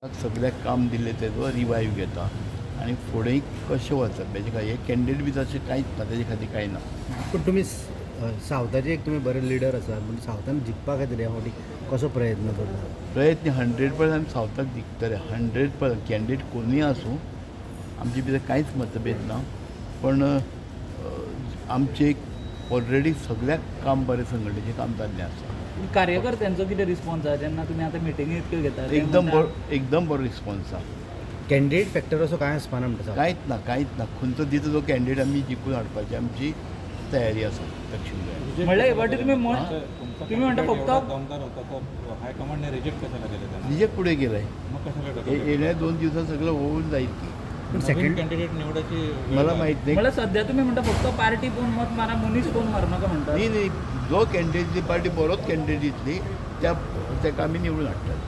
सगळ्याक काम दिले तेजो रिवायव घेता आणि फुडें कशें वचप हेजे खातीर हे कॅन्डिडेट बी तशें कांयच ना तेजे खातीर कांय ना. पण तुम्ही सावथाचे एक तुम्ही बरे लिडर आसात म्हणजे सावथान जिखपा खातीर ह्या फावटी कसो प्रयत्न करता? प्रयत्न 100% सावथाक जिखतले 100% कॅन्डिडेट कोणूय आसूं आमचे भितर कांयच मतभेद ना. पण आमचे ऑलरेडी सगळ्याक काम बरें संघटनेचें काम जाल्लें आसा. कार्यकर्त्यांचो कितें रिस्पॉन्स आसा जेन्ना तुमी आतां मिटिंगी इतक्यो घेता? एकदम बरो रिस्पॉन्स आसा. कॅन्डिडेट फॅक्टर असो काय आसपाना म्हणटा कांयच ना खंयचो दिता तो कॅन्डिडेट आमी जिखून हाडपाची आमची तयारी आसा दक्षिण गोंयांत. म्हणल्यार हे फावटी तुम्ही म्हणटा फक्त दमदार होता तर हायकमांडने रिजेक्ट कशाला केलं त्यांना? रिजेक्ट पुढे गेलाय. मग कशाला येण्या 2 दिवसात सगळं होऊन जाईल की. पण सेकंड सेकंड कॅन्डिडेट निवडायची मला माहीत नाही. म्हणल्यार सध्या तुम्ही म्हणटा फक्त पार्टी कोण मत मारा मनीस कोण मारू नका म्हणटा. नाही जो कॅन्डिडेट जी पार्टी बरोच कॅन्डिडेट दितली त्या ताका आमी निवडून हाडटात.